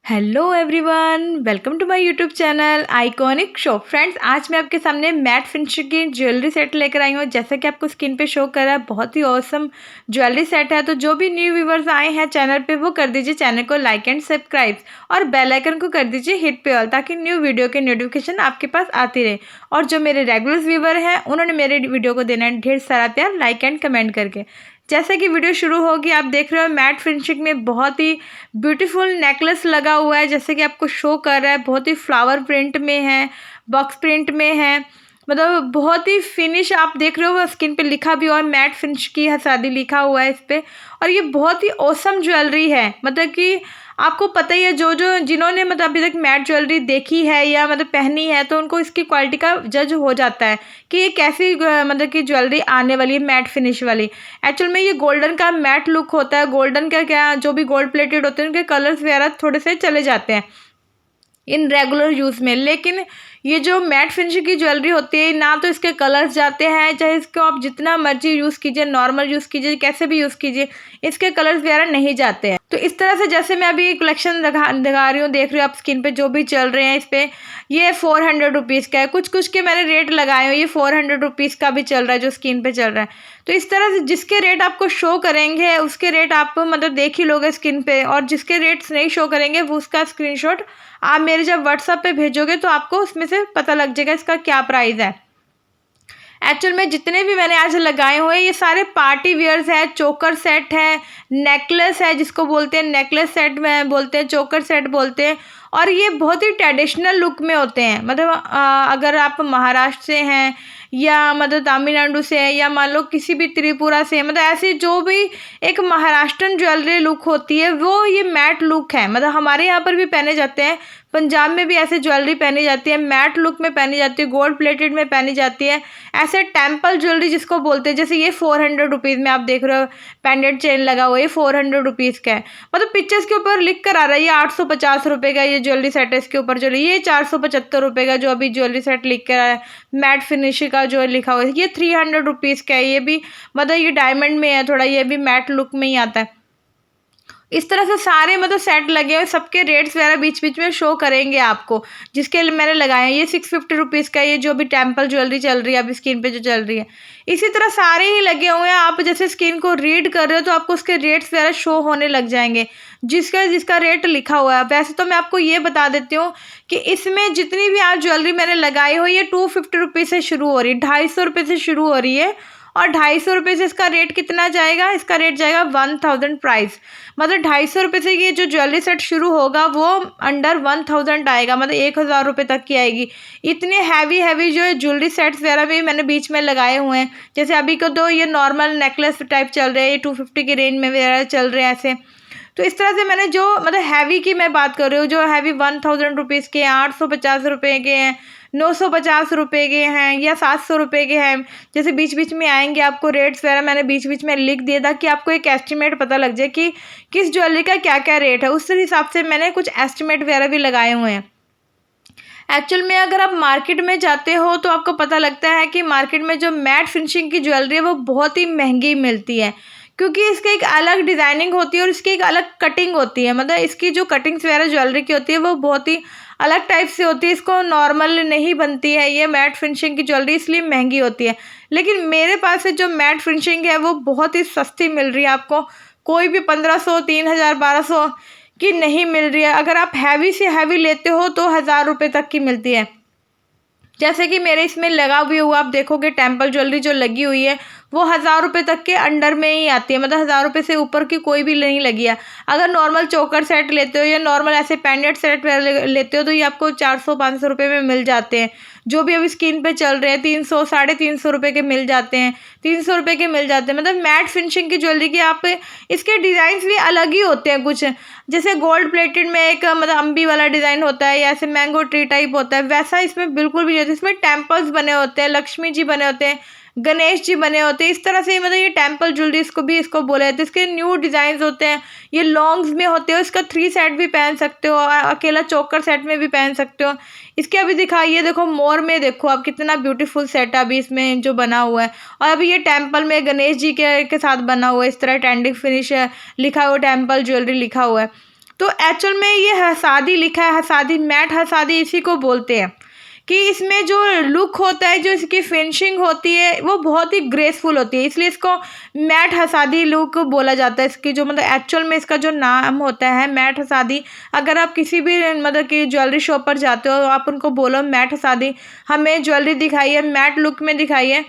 Hello everyone, welcome to my YouTube channel iconic shop. Friends, आज मैं आपके सामने मैट फिनिश की ज्वेलरी सेट लेकर आई हूँ। जैसा कि आपको स्क्रीन पे शो कर रहा है, बहुत ही ऑसम ज्वेलरी सेट है। तो जो भी न्यू व्यूवर्स आए हैं चैनल पे, वो कर दीजिए चैनल को लाइक एंड सब्सक्राइब और बेल आइकन को कर दीजिए हिट पे ऑल, ताकि न्यू वीडियो के नोटिफिकेशन आपके पास आती रहे। और जो मेरे रेगुलर व्यूवर हैं, उन्होंने मेरे वीडियो को देना है ढेर सारा प्यार, लाइक एंड कमेंट करके। जैसे कि वीडियो शुरू होगी, आप देख रहे हो मैट फिनिशिंग में बहुत ही ब्यूटीफुल नेकलेस लगा हुआ है। जैसे कि आपको शो कर रहा है, बहुत ही फ्लावर प्रिंट में है, बॉक्स प्रिंट में है। मतलब बहुत ही फिनिश आप देख रहे हो, स्किन पे लिखा भी हुआ है मैट फिनिश की है शादी लिखा हुआ है इस पे। और ये बहुत ही औसम ज्वेलरी है। मतलब कि आपको पता ही है, जो जो जिन्होंने मतलब अभी तक मैट ज्वेलरी देखी है या मतलब पहनी है, तो उनको इसकी क्वालिटी का जज हो जाता है कि ये कैसी मतलब कि ज्वेलरी आने वाली है मैट फिनिश वाली। एक्चुअल में ये गोल्डन का मैट लुक होता है। गोल्डन का क्या, जो भी गोल्ड प्लेटेड होते हैं उनके कलर्स वगैरह थोड़े से चले जाते हैं इन रेगुलर यूज़ में। लेकिन ये जो मैट फिनिश की ज्वेलरी होती है, ना तो इसके कलर्स जाते हैं, चाहे इसको आप जितना मर्जी यूज़ कीजिए, नॉर्मल यूज़ कीजिए, कैसे भी यूज़ कीजिए, इसके कलर्स वगैरह नहीं जाते हैं। तो इस तरह से जैसे मैं अभी कलेक्शन दिखा रही हूँ, देख रही हूँ आप स्क्रीन पे जो भी चल रहे हैं इस पर। ये 400 रुपीज़ का है। कुछ कुछ के मैंने रेट लगाए हुए, ये 400 रुपीज़ का भी चल रहा है जो स्क्रीन पे चल रहा है। तो इस तरह से जिसके रेट आपको शो करेंगे उसके रेट आप मतलब देख ही लोगे स्क्रीन पे, और जिसके रेट्स नहीं शो करेंगे वो उसका स्क्रीनशॉट आप मेरे जब व्हाट्सएप पे भेजोगे तो आपको उसमें से पता लग जाएगा इसका क्या प्राइस है। एक्चुअल में जितने भी मैंने आज लगाए हुए ये सारे पार्टी वेयर्स है, चोकर सेट है, नेकलेस है जिसको बोलते हैं नेकलेस सेट में बोलते हैं, चोकर सेट बोलते हैं। और ये बहुत ही ट्रेडिशनल लुक में होते हैं। मतलब अगर आप महाराष्ट्र से हैं या मतलब तमिलनाडु से है, या मान लो किसी भी त्रिपुरा से, मतलब ऐसी जो भी एक महाराष्ट्रन ज्वेलरी लुक होती है, वो ये मैट लुक है। मतलब हमारे यहाँ पर भी पहने जाते हैं, पंजाब में भी ऐसे ज्वेलरी पहनी जाती है, मैट लुक में पहनी जाती है, गोल्ड प्लेटेड में पहनी जाती है। ऐसे टेम्पल ज्वेलरी जिसको बोलते हैं, जैसे ये 400 रुपीज़ में आप देख रहे हो पेंडेंट चेन लगा हुआ है, ये 400 रुपीज़ का है। मतलब पिक्चर्स के ऊपर लिख कर आ रहा है ये 850 रुपये का ये ज्वेलरी सेट है। इसके ऊपर जो ये 475 रुपये का जो अभी ज्वेलरी सेट लिख कर आया है, मैट फिनिश का जो लिखा हुआ है, ये 300 रुपीज़ का है। ये भी मतलब ये डायमंड में है थोड़ा, ये भी मैट लुक में ही आता है। इस तरह से सारे मतलब सेट लगे हुए, सबके रेट्स वगैरह बीच बीच में शो करेंगे आपको, जिसके लिए मैंने लगाए हैं। ये 650 रुपीज़ का ये जो भी टेम्पल ज्वेलरी चल रही है अभी स्क्रीन पे जो चल रही है, इसी तरह सारे ही लगे हुए हैं। आप जैसे स्क्रीन को रीड कर रहे हो तो आपको उसके रेट्स वगैरह शो होने लग जाएंगे, जिसका जिसका रेट लिखा हुआ है। वैसे तो मैं आपको ये बता देती हूँ कि इसमें जितनी भी आज ज्वेलरी मैंने लगाई हो, ये 250 रुपीज़ से शुरू हो रही है, 250 रुपये से शुरू हो रही है। और 250 रुपये से इसका रेट कितना जाएगा, इसका रेट जाएगा 1000 प्राइस। मतलब 250 रुपये से ये जो ज्वेलरी सेट शुरू होगा वो अंडर 1000 आएगा, मतलब 1000 रुपये तक की आएगी। इतने हैवी हैवी जो ज्वेलरी सेट्स वगैरह भी मैंने बीच में लगाए हुए हैं। जैसे अभी को तो ये नॉर्मल नेकलेस टाइप चल रहे हैं, ये 250 की रेंज में वगैरह चल रहे हैं ऐसे। तो इस तरह से मैंने जो मतलब हैवी की मैं बात कर रही हूँ, जो हैवी 1000 रुपीज़ के हैं, 850 रुपये के हैं, 950 रुपये के हैं, या 700 रुपये के हैं। जैसे बीच बीच में आएंगे आपको रेट्स वगैरह, मैंने बीच बीच में लिख दिया था कि आपको एक एस्टिमेट पता लग जाए कि किस ज्वेलरी का क्या क्या रेट है। उस हिसाब से मैंने कुछ एस्टिमेट वगैरह भी लगाए हुए हैं। एक्चुअल में अगर आप मार्केट में जाते हो तो आपको पता लगता है कि मार्केट में जो मैट फिनिशिंग की ज्वेलरी है वो बहुत ही महंगी मिलती है, क्योंकि इसकी एक अलग डिज़ाइनिंग होती है और इसकी एक अलग कटिंग होती है। मतलब इसकी जो कटिंग्स वगैरह ज्वेलरी की होती है वो बहुत ही अलग टाइप से होती है, इसको नॉर्मल नहीं बनती है ये मैट फिनिशिंग की ज्वेलरी, इसलिए महंगी होती है। लेकिन मेरे पास से जो मैट फिनिशिंग है वो बहुत ही सस्ती मिल रही है आपको। कोई भी 1500, 3000, 1200 की नहीं मिल रही है। अगर आप हैवी से हैवी लेते हो तो 1000 रुपये तक की मिलती है। जैसे कि मेरे इसमें लगा भी हुआ, आप देखोगे टेम्पल ज्वेलरी जो लगी हुई है वो 1000 रुपये तक के अंडर में ही आती है। मतलब 1000 रुपये से ऊपर की कोई भी नहीं लगी है। अगर नॉर्मल चोकर सेट लेते हो या नॉर्मल ऐसे पेंडेंट सेट लेते हो तो ये आपको 400-500 रुपये में मिल जाते हैं। जो भी अभी स्क्रीन पे चल रहे हैं 300, 350 रुपये के मिल जाते हैं, 300 रुपये के मिल जाते हैं। मतलब मैट फिनिशिंग की ज्वेलरी की आप इसके डिज़ाइंस भी अलग ही होते हैं कुछ। जैसे गोल्ड प्लेटेड में एक मतलब अम्बी वाला डिज़ाइन होता है, या ऐसे मैंगो ट्री टाइप होता है, वैसा इसमें बिल्कुल भी नहीं होता। इसमें टेम्पल्स बने होते हैं, लक्ष्मी जी बने होते हैं, गणेश जी बने होते हैं। इस तरह से मतलब ये टेम्पल ज्वेलरी इसको बोले जाते हैं। इसके न्यू डिज़ाइन होते हैं, ये लॉन्ग्स में होते हो। इसका 3 सेट भी पहन सकते हो, अकेला चोकर सेट में भी पहन सकते हो। इसके अभी दिखाइए, देखो मोर में देखो आप कितना ब्यूटीफुल सेट है अभी इसमें जो बना हुआ है। और अभी ये टेम्पल में गणेश जी के साथ बना हुआ है, इस तरह ट्रेंडिंग फिनिश है लिखा हुआ, टेम्पल ज्वेलरी लिखा हुआ है। तो एक्चुअल में ये हसादी लिखा है, हसादी, मैट हसादी इसी को बोलते हैं कि इसमें जो लुक होता है, जो इसकी फिनिशिंग होती है वो बहुत ही ग्रेसफुल होती है, इसलिए इसको मैट हसादी लुक बोला जाता है। इसकी जो मतलब एक्चुअल में इसका जो नाम होता है मैट हसादी। अगर आप किसी भी मतलब कि ज्वेलरी शॉप पर जाते हो, आप उनको बोलो मैट हसादी हमें ज्वेलरी दिखाइए, मैट लुक में दिखाइए,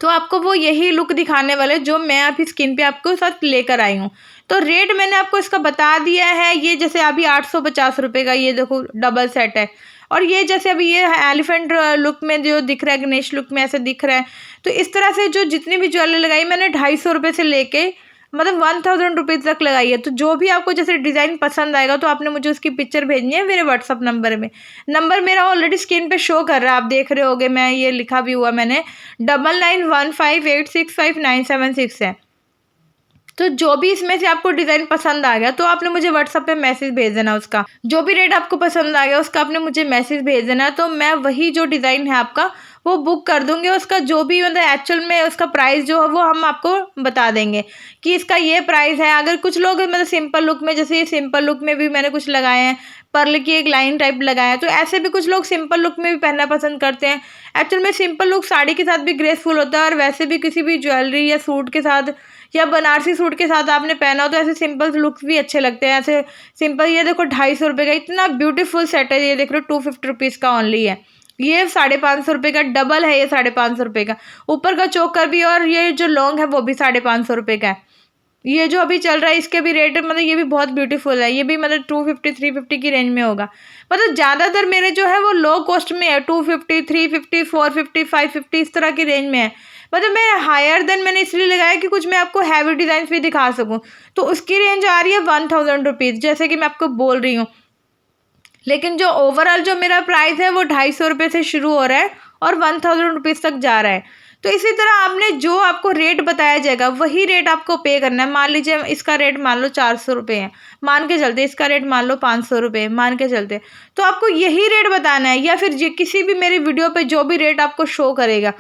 तो आपको वो यही लुक दिखाने वाले जो मैं अभी स्किन पे आपको साथ लेकर आई हूँ। तो रेट मैंने आपको इसका बता दिया है। ये जैसे अभी 850 रुपये का ये देखो डबल सेट है, और ये जैसे अभी ये एलिफेंट लुक में जो दिख रहा है, गणेश लुक में ऐसे दिख रहा है। तो इस तरह से जो जितनी भी ज्वेलरी लगाई मैंने 250 रुपये से लेके मतलब 1000 रुपीज़ तक लगाई है। तो जो भी आपको जैसे डिज़ाइन पसंद आएगा तो आपने मुझे उसकी पिक्चर भेजनी है मेरे व्हाट्सअप नंबर में। नंबर मेरा ऑलरेडी स्क्रीन पे शो कर रहा है, आप देख रहे होगे, मैं ये लिखा भी हुआ मैंने 9915865976 है। तो जो भी इसमें से आपको डिज़ाइन पसंद आ गया तो आपने मुझे व्हाट्सएप पे मैसेज भेज देना, उसका जो भी रेट आपको पसंद आ गया उसका आपने मुझे मैसेज भेज देना, तो मैं वही जो डिज़ाइन है आपका वो बुक कर दूंगी। उसका जो भी मतलब एक्चुअल में उसका प्राइस जो है वो हम आपको बता देंगे कि इसका ये प्राइस है। अगर कुछ लोग मतलब सिंपल लुक में, जैसे ये सिंपल लुक में भी मैंने कुछ लगाए हैं, पर्ल की एक लाइन टाइप लगाया है, तो ऐसे भी कुछ लोग सिंपल लुक में भी पहनना पसंद करते हैं। एक्चुअल में सिंपल लुक साड़ी के साथ भी ग्रेसफुल होता है, और वैसे भी किसी भी ज्वेलरी या सूट के साथ या बनारसी सूट के साथ आपने पहना हो तो ऐसे सिंपल लुक्स भी अच्छे लगते हैं। ऐसे सिंपल ये देखो 250 रुपये का इतना ब्यूटीफुल सेट है, ये देख रहे हो 250 रुपीज़ का ओनली है। ये 550 रुपये का डबल है, ये 550 रुपये का ऊपर का चोकर भी, और ये जो लॉन्ग है वो भी 550 रुपये का है। ये जो अभी चल रहा है इसके भी रेट मतलब ये भी बहुत ब्यूटीफुल है, ये भी मतलब 250 350 की रेंज में होगा। मतलब ज़्यादातर मेरे जो है वो लो कॉस्ट में है, 250 350 450 550 इस तरह की रेंज में है। मतलब मैं हायर देन मैंने इसलिए लगाया कि कुछ मैं आपको हैवी डिज़ाइन भी दिखा सकूं, तो उसकी रेंज आ रही है 1000 रुपीज़, जैसे कि मैं आपको बोल रही हूँ। लेकिन जो ओवरऑल जो मेरा प्राइस है वो 250 रुपये से शुरू हो रहा है और 1000 रुपीज़ तक जा रहा है। तो इसी तरह आपने जो आपको रेट बताया जाएगा वही रेट आपको पे करना है। मान लीजिए इसका रेट मान लो 400 रुपये है, मान के चलते इसका रेट मान लो 500 रुपये मान के चलते, तो आपको यही रेट बताना है। या फिर किसी भी मेरी वीडियो पे जो भी रेट आपको शो करेगा,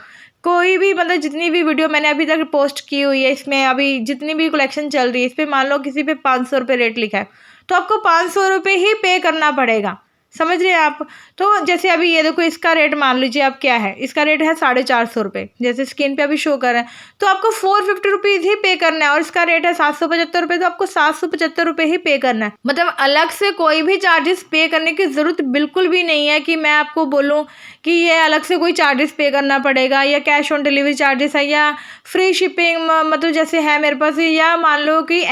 कोई भी मतलब जितनी भी वीडियो मैंने अभी तक पोस्ट की हुई है, इसमें अभी जितनी भी कलेक्शन चल रही है, इस पर मान लो किसी पे 500 रुपये रेट लिखा है, तो आपको 500 रुपये ही पे करना पड़ेगा। समझ रहे हैं आप? तो जैसे अभी ये देखो इसका रेट मान लीजिए आप क्या है, इसका रेट है 450 रुपये, जैसे स्क्रीन पे अभी शो कर रहा है, तो आपको 450 रुपीज़ ही पे करना है। और इसका रेट है 775 रुपये, तो आपको 775 रुपये ही पे करना है। मतलब अलग से कोई भी चार्जेस पे करने की ज़रूरत बिल्कुल भी नहीं है कि मैं आपको बोलूँ कि ये अलग से कोई चार्जेस पे करना पड़ेगा, या कैश ऑन डिलीवरी चार्जेस है, या फ्री शिपिंग मतलब जैसे है मेरे पास, या मान लो कि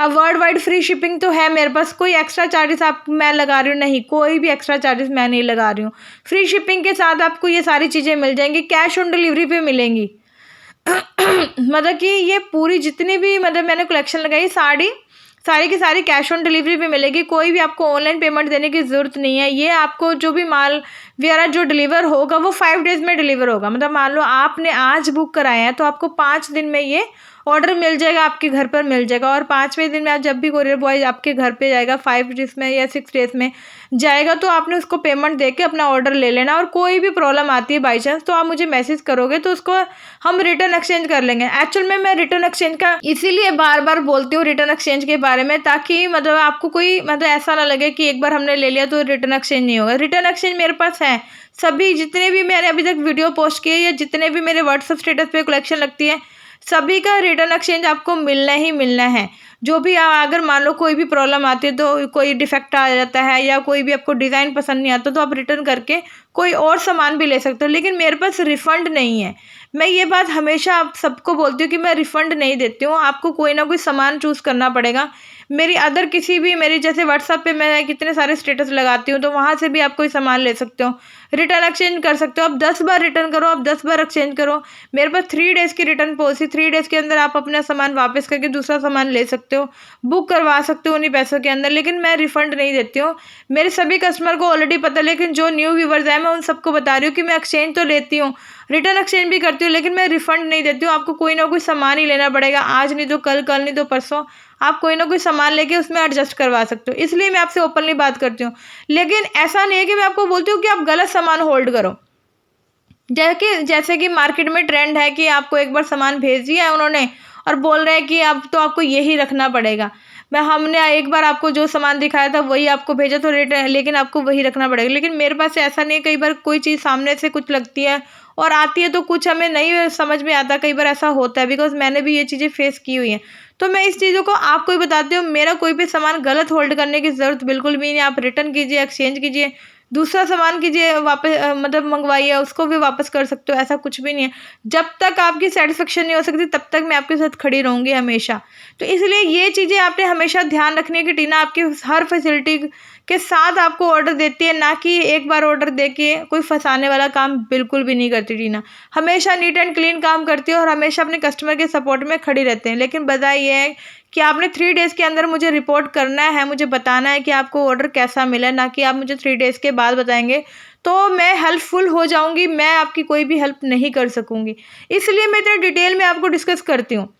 वर्ल्ड वाइड फ्री शिपिंग तो है मेरे पास, कोई एक्स्ट्रा चार्जेस आप मैं लगा रही हूँ नहीं, कोई भी एक्स्ट्रा चार्जेस मैं नहीं लगा रही हूँ। फ्री शिपिंग के साथ आपको ये सारी चीज़ें मिल जाएंगी, कैश ऑन डिलीवरी पे मिलेंगी। मतलब कि ये पूरी जितनी भी मतलब मैंने कलेक्शन लगाई सारी की सारी कैश ऑन डिलीवरी पे मिलेगी, कोई भी आपको ऑनलाइन पेमेंट देने की ज़रूरत नहीं है। ये आपको जो भी माल वगैरह जो डिलीवर होगा वो 5 डेज़ में डिलीवर होगा। मतलब मान लो आपने आज बुक कराया है तो आपको 5 दिन में ये ऑर्डर मिल जाएगा, आपके घर पर मिल जाएगा। और 5वें दिन में आप जब भी कोरियर बॉय आपके घर पे जाएगा 5 डेज़ में या 6 डेज़ में जाएगा, तो आपने उसको पेमेंट दे के अपना ऑर्डर ले लेना। और कोई भी प्रॉब्लम आती है बाई चांस तो आप मुझे मैसेज करोगे तो उसको हम रिटर्न एक्सचेंज कर लेंगे। एक्चुअल में मैं रिटर्न एक्सचेंज का इसीलिए बार बार बोलती हूँ रिटर्न एक्सचेंज के बारे में, ताकि मतलब आपको कोई मतलब ऐसा ना लगे कि एक बार हमने ले लिया तो रिटर्न एक्सचेंज नहीं होगा। रिटर्न एक्सचेंज मेरे पास है, सभी जितने भी मैंने अभी तक वीडियो पोस्ट किए या जितने भी मेरे व्हाट्सएप स्टेटस पे कलेक्शन लगती है, सभी का रिटर्न एक्सचेंज आपको मिलना ही मिलना है। जो भी अगर मान लो कोई भी प्रॉब्लम आती है, तो कोई डिफेक्ट आ जाता है या कोई भी आपको डिज़ाइन पसंद नहीं आता, तो आप रिटर्न करके कोई और सामान भी ले सकते हो। लेकिन मेरे पास रिफ़ंड नहीं है। मैं ये बात हमेशा आप सबको बोलती हूँ कि मैं रिफ़ंड नहीं देती हूँ, आपको कोई ना कोई सामान चूज़ करना पड़ेगा। मेरी अदर किसी भी मेरी जैसे व्हाट्सएप पे मैं कितने सारे स्टेटस लगाती हूँ, तो वहाँ से भी आप कोई सामान ले सकते हो, रिटर्न एक्सचेंज कर सकते हो। आप 10 बार रिटर्न करो, आप 10 बार एक्सचेंज करो। मेरे पास 3 डेज़ की रिटर्न पॉलिसी, 3 डेज़ के अंदर आप अपना सामान वापस करके दूसरा सामान ले सकते हो, बुक करवा सकते हो उन्हीं पैसों के अंदर। लेकिन मैं रिफ़ंड नहीं देती हूँ, मेरे सभी कस्टमर को ऑलरेडी पता है। लेकिन जो न्यू व्यूवर्स हैं मैं उन सबको बता रही हूँ कि मैं एक्सचेंज तो लेती हूँ, रिटर्न एक्सचेंज भी करती हूँ, लेकिन मैं रिफ़ंड नहीं देती हूँ। आपको कोई ना कोई सामान ही लेना पड़ेगा, आज नहीं तो कल, कल नहीं तो परसों आप कोई ना कोई सामान लेके उसमें एडजस्ट करवा सकते हो। इसलिए मैं आपसे ओपनली बात करती हूँ। लेकिन ऐसा नहीं है कि मैं आपको बोलती हूँ कि आप गलत सामान होल्ड करो। जैसे कि मार्केट में ट्रेंड है कि आपको एक बार सामान भेज दिया है उन्होंने और बोल रहे हैं कि अब तो आपको यही रखना पड़ेगा। हमने एक बार आपको जो सामान दिखाया था वही आपको भेजा तो रेट, लेकिन आपको वही रखना पड़ेगा। लेकिन मेरे पास ऐसा नहीं है, कई बार कोई चीज़ सामने से कुछ लगती है और आती है तो कुछ हमें नहीं समझ में आता, कई बार ऐसा होता है, बिकॉज़ मैंने भी ये चीज़ें फेस की हुई हैं। तो मैं इस चीज़ों को आपको ही बताती हूँ, मेरा कोई भी सामान गलत होल्ड करने की ज़रूरत बिल्कुल भी नहीं है। आप रिटर्न कीजिए, एक्सचेंज कीजिए, दूसरा सामान कीजिए, वापस मतलब मंगवाइए, उसको भी वापस कर सकते हो, ऐसा कुछ भी नहीं है। जब तक आपकी सैटिस्फैक्शन नहीं हो सकती तब तक मैं आपके साथ खड़ी रहूँगी हमेशा। तो इसलिए ये चीज़ें आपने हमेशा ध्यान रखनी है कि टीना आपकी हर फैसिलिटी के साथ आपको ऑर्डर देती है, ना कि एक बार ऑर्डर देके कोई फँसाने वाला काम बिल्कुल भी नहीं करती टीना। हमेशा नीट एंड क्लीन काम करती है और हमेशा अपने कस्टमर के सपोर्ट में खड़ी रहते हैं। लेकिन बात ये है कि आपने 3 डेज़ के अंदर मुझे रिपोर्ट करना है, मुझे बताना है कि आपको ऑर्डर कैसा मिला, ना कि आप मुझे 3 डेज़ के बाद बताएँगे, तो मैं हेल्पफुल हो जाऊँगी, मैं आपकी कोई भी हेल्प नहीं कर सकूँगी। इसलिए मैं इतना डिटेल में आपको डिस्कस करती हूँ।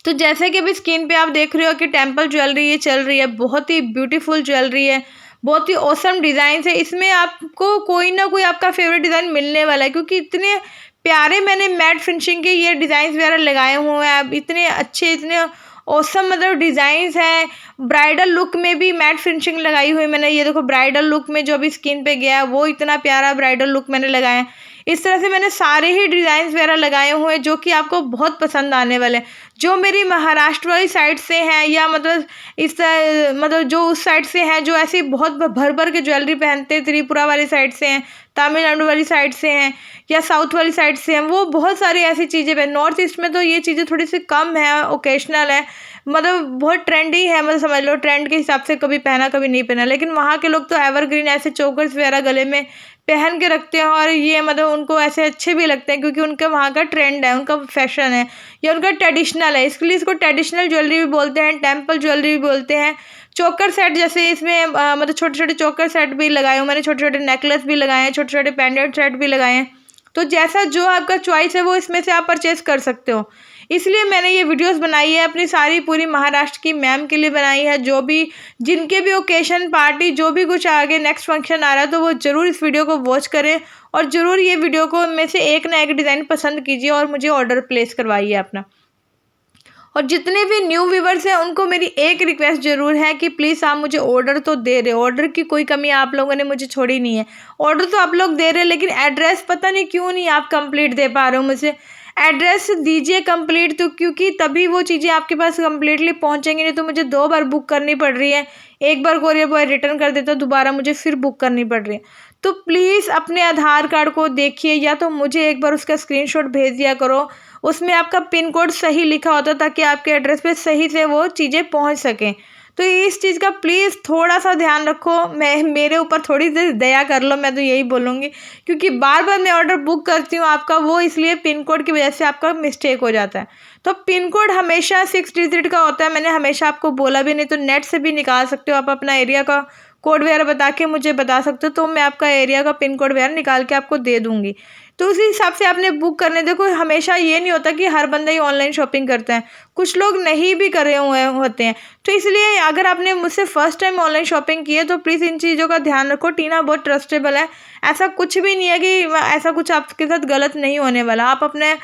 तो जैसे कि अभी स्क्रीन पे आप देख रहे हो कि टेम्पल ज्वेलरी ये चल रही है, बहुत ही ब्यूटीफुल ज्वेलरी है, बहुत ही ऑसम डिज़ाइन्स है। इसमें आपको कोई ना कोई आपका फेवरेट डिज़ाइन मिलने वाला है, क्योंकि इतने प्यारे मैंने मैट फिनिशिंग के ये डिज़ाइन्स वगैरह लगाए हुए हैं। अब इतने अच्छे, इतने ऑसम मतलब डिज़ाइन्स हैं। ब्राइडल लुक में भी मैट फिनिशिंग लगाई हुई मैंने, ये देखो ब्राइडल लुक में जो अभी स्किन पे गया है वो इतना प्यारा ब्राइडल लुक मैंने लगाया है। इस तरह से मैंने सारे ही डिज़ाइन्स वगैरह लगाए हुए हैं जो कि आपको बहुत पसंद आने वाले हैं। जो मेरी महाराष्ट्र वाली साइड से हैं, या मतलब मतलब जो उस साइड से हैं, जो ऐसी बहुत भर भर के ज्वेलरी पहनते हैं, त्रिपुरा वाली साइड से हैं, तमिलनाडु वाली साइड से हैं, या साउथ वाली साइड से हैं, वो बहुत सारी ऐसी चीज़ें पहन। नॉर्थ ईस्ट में तो ये चीज़ें थोड़ी सी कम है, ओकेशनल है, मतलब बहुत ट्रेंडी है, मतलब समझ लो ट्रेंड के हिसाब से कभी पहना कभी नहीं पहना। लेकिन वहाँ के लोग तो एवरग्रीन ऐसे चोकर्स वगैरह गले में पहन के रखते हैं, और ये मतलब उनको ऐसे अच्छे भी लगते हैं, क्योंकि उनके वहाँ का ट्रेंड है, उनका फैशन है, या उनका ट्रेडिशनल है। इसके लिए इसको ट्रेडिशनल ज्वेलरी भी बोलते हैं, टेम्पल ज्वेलरी भी बोलते हैं। चोकर सेट जैसे इसमें मतलब छोटे छोटे चोकर सेट भी लगाए हुए मैंने, छोटे छोटे नेकलेस भी लगाए हैं, छोटे छोटे पेंडेंट सेट भी लगाए हैं। तो जैसा जो आपका चॉइस है वो इसमें से आप परचेज कर सकते हो। इसलिए मैंने ये वीडियोस बनाई है, अपनी सारी पूरी महाराष्ट्र की मैम के लिए बनाई है, जो भी जिनके भी ओकेशन पार्टी जो भी कुछ आगे नेक्स्ट फंक्शन आ रहा है, तो वो ज़रूर इस वीडियो को वॉच करें, और ज़रूर ये वीडियो को में से एक ना एक डिज़ाइन पसंद कीजिए और मुझे ऑर्डर प्लेस करवाइए अपना। और जितने भी न्यू व्यूवर्स हैं उनको मेरी एक रिक्वेस्ट ज़रूर है कि प्लीज़ आप मुझे ऑर्डर तो दे रहे हो, ऑर्डर की कोई कमी आप लोगों ने मुझे छोड़ी नहीं है। ऑर्डर तो आप लोग दे रहे हैं, लेकिन एड्रेस पता नहीं क्यों नहीं आप कंप्लीट दे पा रहे हो मुझे। एड्रेस दीजिए कंप्लीट, तो क्योंकि तभी वो चीज़ें आपके पास कंप्लीटली पहुंचेंगी, नहीं तो मुझे 2 बार बुक करनी पड़ रही है। एक बार कोरियर बॉय रिटर्न कर देता, दोबारा मुझे फिर बुक करनी पड़ रही है। तो प्लीज़ अपने आधार कार्ड को देखिए, या तो मुझे एक बार उसका स्क्रीनशॉट भेज दिया करो, उसमें आपका पिन कोड सही लिखा होता है, ताकि आपके एड्रेस पे सही से वो चीज़ें पहुंच सकें। तो इस चीज़ का प्लीज़ थोड़ा सा ध्यान रखो, मैं मेरे ऊपर थोड़ी सी दया कर लो, मैं तो यही बोलूँगी, क्योंकि बार बार मैं ऑर्डर बुक करती हूँ आपका, वो इसलिए पिन कोड की वजह से आपका मिस्टेक हो जाता है। तो पिन कोड हमेशा 6 डिजिट का होता है, मैंने हमेशा आपको बोला भी, नहीं तो नेट से भी निकाल सकते हो आप, अपना एरिया का कोड वगैरह बता के मुझे बता सकते हो, तो मैं आपका एरिया का पिन कोड वगैरह निकाल के आपको दे दूँगी। तो उसी हिसाब से आपने बुक करने, देखो हमेशा ये नहीं होता कि हर बंदा ही ऑनलाइन शॉपिंग करता है, कुछ लोग नहीं भी कर रहे हुए होते हैं। तो इसलिए अगर आपने मुझसे फर्स्ट टाइम ऑनलाइन शॉपिंग की है तो प्लीज़ इन चीज़ों का ध्यान रखो। टीना बहुत ट्रस्टेबल है, ऐसा कुछ भी नहीं है कि ऐसा कुछ आपके साथ गलत नहीं होने वाला। आप अपने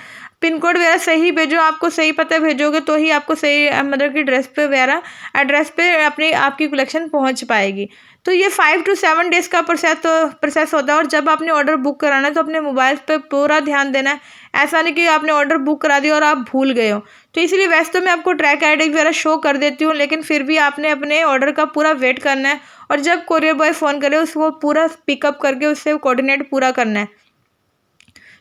पिन कोड वगैरह सही भेजो, आपको सही पता भेजोगे तो ही आपको सही मतलब कि ड्रेस पे वगैरह एड्रेस पे अपनी आपकी कलेक्शन पहुंच पाएगी। तो ये 5 to 7 डेज़ का प्रोसेस होता है, और जब आपने ऑर्डर बुक कराना है तो अपने मोबाइल पे पूरा ध्यान देना है। ऐसा नहीं कि आपने ऑर्डर बुक करा दिया और आप भूल गए हो। तो इसलिए वैसे तो मैं आपको ट्रैक आईडी वगैरह शो कर देती हूँ, लेकिन फिर भी आपने अपने ऑर्डर का पूरा वेट करना है, और जब कोरियर बॉय फ़ोन करे उसको पूरा पिकअप करके उससे कोऑर्डिनेट पूरा करना है,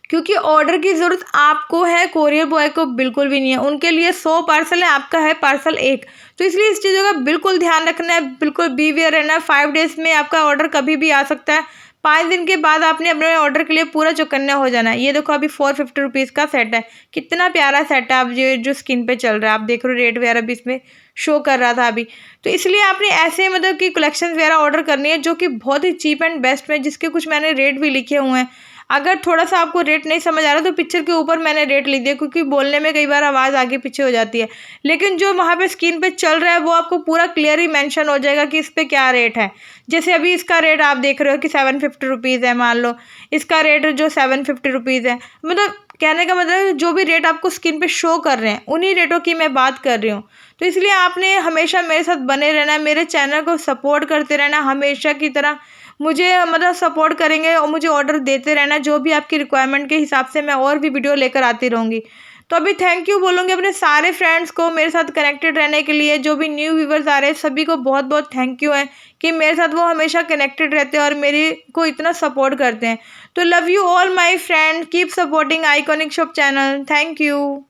क्योंकि ऑर्डर की ज़रूरत आपको है, कोरियर बॉय को बिल्कुल भी नहीं है। उनके लिए 100 पार्सल है, आपका है पार्सल 1। तो इसलिए इस चीज़ों का बिल्कुल ध्यान रखना है, बिल्कुल बी अवेयर रहना है। 5 डेज़ में आपका ऑर्डर कभी भी आ सकता है। 5 दिन के बाद आपने अपने ऑर्डर के लिए पूरा चौकन्ना हो जाना है। ये देखो अभी 450 रुपीज़ का सेट है, कितना प्यारा सेट है। आप जो स्क्रीन पे चल रहा है आप देख रहे हो, रेट वगैरह भी इसमें शो कर रहा था अभी। तो इसलिए आपने ऐसे मतलब कि कलेक्शन वगैरह ऑर्डर करनी है जो कि बहुत ही चीप एंड बेस्ट में, जिसके कुछ मैंने रेट भी लिखे हुए हैं। अगर थोड़ा सा आपको रेट नहीं समझ आ रहा तो पिक्चर के ऊपर मैंने रेट लिख दिया, क्योंकि बोलने में कई बार आवाज़ आगे पीछे हो जाती है, लेकिन जो वहाँ पे स्क्रीन पे चल रहा है वो आपको पूरा क्लियर ही मेंशन हो जाएगा कि इस पे क्या रेट है। जैसे अभी इसका रेट आप देख रहे हो कि 750 रुपीज़ है, मान लो इसका रेट जो 750 रुपीज़ है, मतलब कहने का मतलब जो भी रेट आपको स्क्रीन पे शो कर रहे हैं उन्हीं रेटों की मैं बात कर रही हूँ। तो इसलिए आपने हमेशा मेरे साथ बने रहना है, मेरे चैनल को सपोर्ट करते रहना, हमेशा की तरह मुझे मतलब सपोर्ट करेंगे और मुझे ऑर्डर देते रहना, जो भी आपकी रिक्वायरमेंट के हिसाब से मैं और भी वीडियो लेकर आती रहूँगी। तो अभी थैंक यू बोलूँगी अपने सारे फ्रेंड्स को मेरे साथ कनेक्टेड रहने के लिए। जो भी न्यू व्यूवर्स आ रहे हैं सभी को बहुत बहुत थैंक यू है कि मेरे साथ वो हमेशा कनेक्टेड रहते हैं और मेरे को इतना सपोर्ट करते हैं। तो love you all my friend, keep supporting iconic shop channel. Thank you.